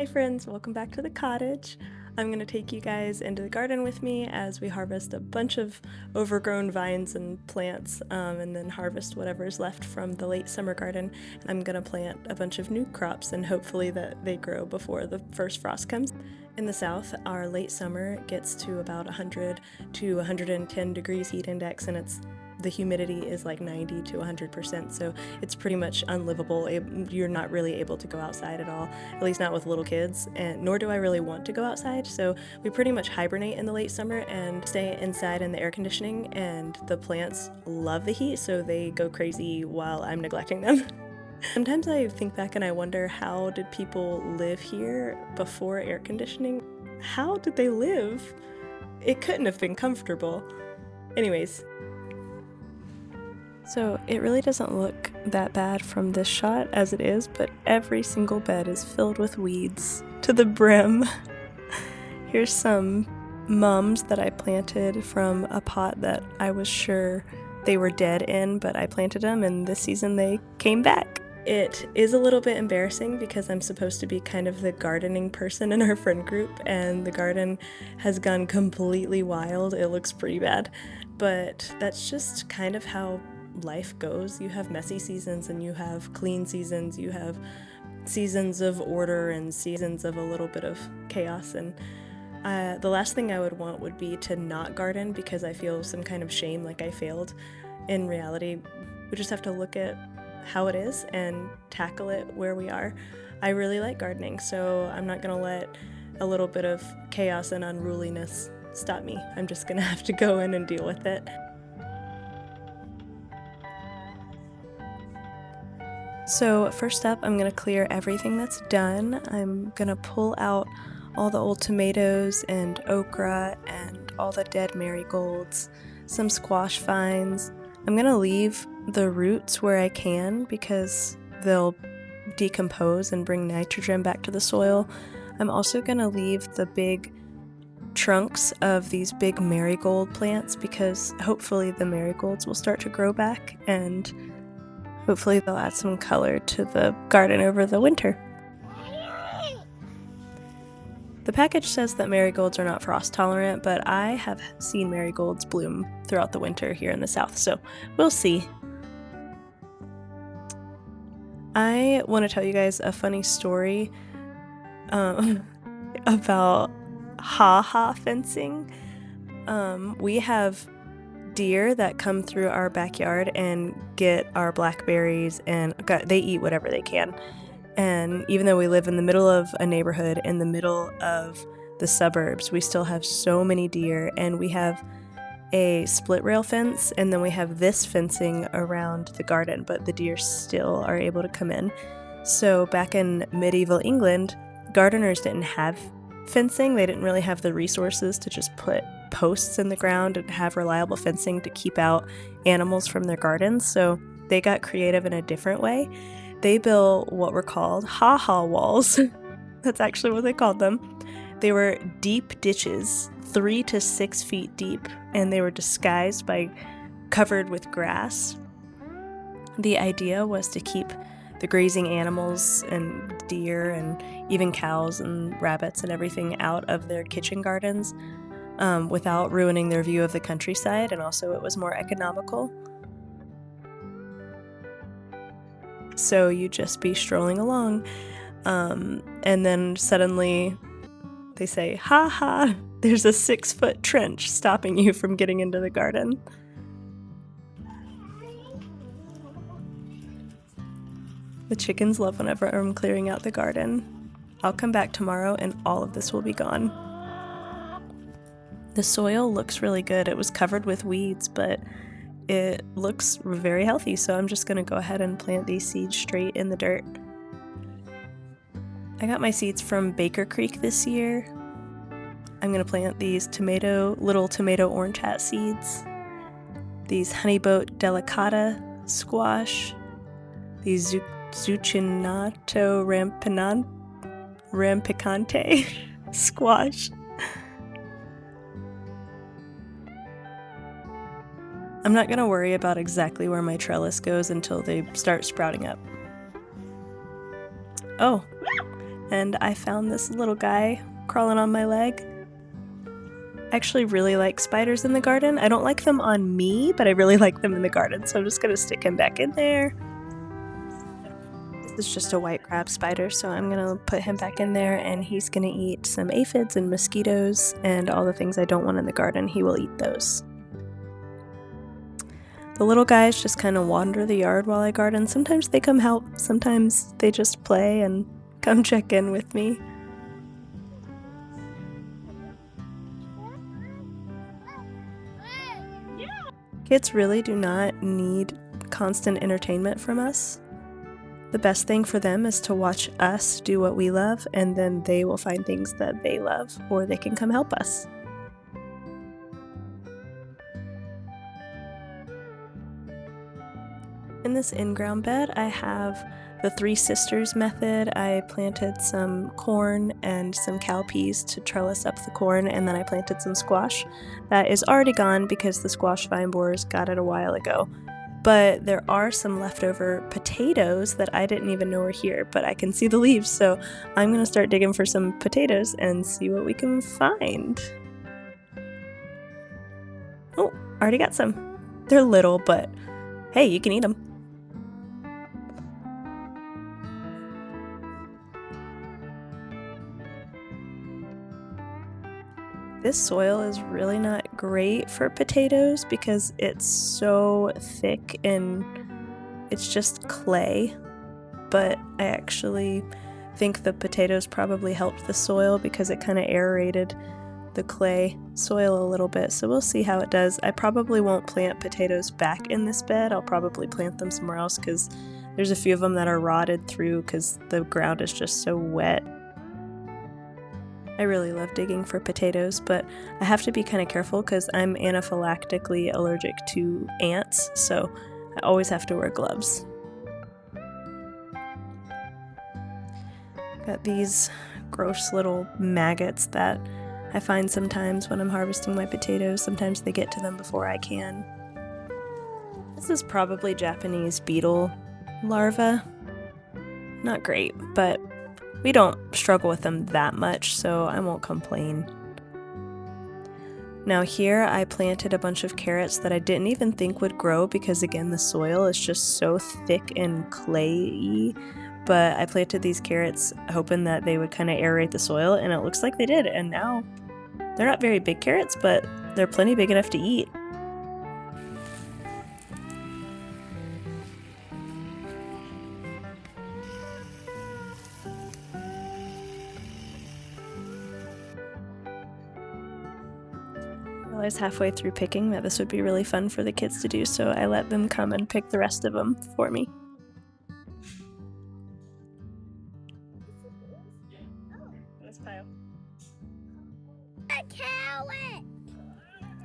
Hi friends, welcome back to the cottage. I'm going to take you guys into the garden with me as we harvest a bunch of overgrown vines and plants and then harvest whatever's left from the late summer garden. I'm going to plant a bunch of new crops and hopefully that they grow before the first frost comes. In the south, our late summer gets to about 100 to 110 degrees heat index, and the humidity is like 90 to 100%, so it's pretty much unlivable. You're not really able to go outside at all, at least not with little kids, and nor do I really want to go outside, so we pretty much hibernate in the late summer and stay inside in the air conditioning, and the plants love the heat, so they go crazy while I'm neglecting them. Sometimes I think back and I wonder, how did people live here before air conditioning? How did they live? It couldn't have been comfortable. Anyways. So it really doesn't look that bad from this shot as it is, but every single bed is filled with weeds to the brim. Here's some mums that I planted from a pot that I was sure they were dead in, but I planted them and this season they came back. It is a little bit embarrassing because I'm supposed to be kind of the gardening person in our friend group, and the garden has gone completely wild. It looks pretty bad, but that's just kind of how life goes. You have messy seasons and you have clean seasons, you have seasons of order and seasons of a little bit of chaos, and the last thing I would want would be to not garden because I feel some kind of shame like I failed. In reality, we just have to look at how it is and tackle it where we are. I really like gardening, so I'm not gonna let a little bit of chaos and unruliness stop me. I'm just gonna have to go in and deal with it. So first up, I'm gonna clear everything that's done. I'm gonna pull out all the old tomatoes and okra and all the dead marigolds, some squash vines. I'm gonna leave the roots where I can because they'll decompose and bring nitrogen back to the soil. I'm also gonna leave the big trunks of these big marigold plants because hopefully the marigolds will start to grow back and hopefully they'll add some color to the garden over the winter. The package says that marigolds are not frost tolerant, but I have seen marigolds bloom throughout the winter here in the south, so we'll see. I want to tell you guys a funny story about ha-ha fencing. We have deer that come through our backyard and get our blackberries, and they eat whatever they can. And even though we live in the middle of a neighborhood, in the middle of the suburbs, we still have so many deer, and we have a split rail fence, and then we have this fencing around the garden, but the deer still are able to come in. So back in medieval England, gardeners didn't have fencing. They didn't really have the resources to just put posts in the ground and have reliable fencing to keep out animals from their gardens, so they got creative in a different way. They built what were called ha-ha walls. That's actually what they called them. They were deep ditches, 3 to 6 feet deep, and they were disguised by covered with grass. The idea was to keep the grazing animals and deer and even cows and rabbits and everything out of their kitchen gardens without ruining their view of the countryside, and also it was more economical. So you'd just be strolling along, and then suddenly they say, ha ha, there's a 6-foot trench stopping you from getting into the garden. The chickens love whenever I'm clearing out the garden. I'll come back tomorrow and all of this will be gone. The soil looks really good. It was covered with weeds, but it looks very healthy, so I'm just gonna go ahead and plant these seeds straight in the dirt. I got my seeds from Baker Creek this year. I'm gonna plant these little tomato orange hat seeds, these honeyboat delicata squash, these zucchinato rampicante squash. I'm not going to worry about exactly where my trellis goes until they start sprouting up. Oh, and I found this little guy crawling on my leg. I actually really like spiders in the garden. I don't like them on me, but I really like them in the garden, so I'm just gonna stick him back in there. This is just a white crab spider, so I'm gonna put him back in there, and he's gonna eat some aphids and mosquitoes and all the things I don't want in the garden. He will eat those. The little guys just kind of wander the yard while I garden. Sometimes they come help, sometimes they just play and come check in with me. Kids really do not need constant entertainment from us. The best thing for them is to watch us do what we love, and then they will find things that they love, or they can come help us. In this in-ground bed, I have the Three Sisters method. I planted some corn and some cowpeas to trellis up the corn, and then I planted some squash. That is already gone because the squash vine borers got it a while ago. But there are some leftover potatoes that I didn't even know were here, but I can see the leaves, so I'm gonna start digging for some potatoes and see what we can find. Oh, already got some. They're little, but hey, you can eat them. This soil is really not great for potatoes because it's so thick and it's just clay, but I actually think the potatoes probably helped the soil because it kind of aerated the clay soil a little bit, so we'll see how it does. I probably won't plant potatoes back in this bed. I'll probably plant them somewhere else because there's a few of them that are rotted through because the ground is just so wet. I really love digging for potatoes, but I have to be kind of careful because I'm anaphylactically allergic to ants, so I always have to wear gloves. Got these gross little maggots that I find sometimes when I'm harvesting my potatoes. Sometimes they get to them before I can. This is probably Japanese beetle larvae. Not great, but we don't struggle with them that much, so I won't complain. Now here I planted a bunch of carrots that I didn't even think would grow because again the soil is just so thick and clayey, but I planted these carrots hoping that they would kind of aerate the soil, and it looks like they did, and now they're not very big carrots, but they're plenty big enough to eat. I realized halfway through picking that this would be really fun for the kids to do, so I let them come and pick the rest of them for me.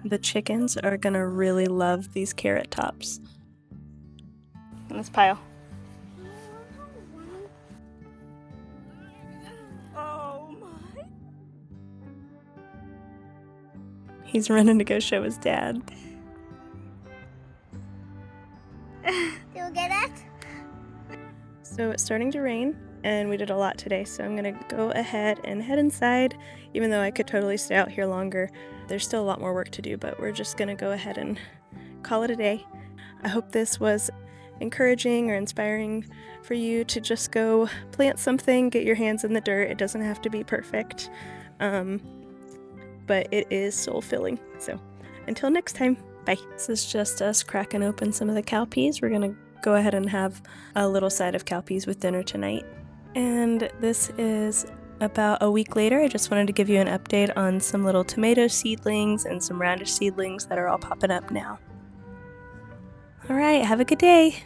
The chickens are gonna really love these carrot tops. In this pile. Oh my! He's running to go show his dad. You'll get it? So it's starting to rain, and we did a lot today, so I'm gonna go ahead and head inside. Even though I could totally stay out here longer, there's still a lot more work to do, but we're just gonna go ahead and call it a day. I hope this was encouraging or inspiring for you to just go plant something, get your hands in the dirt. It doesn't have to be perfect, but it is soul-filling. So until next time, bye. This is just us cracking open some of the cowpeas. We're gonna go ahead and have a little side of cowpeas with dinner tonight. And this is about a week later. I just wanted to give you an update on some little tomato seedlings and some radish seedlings that are all popping up now. All right, have a good day.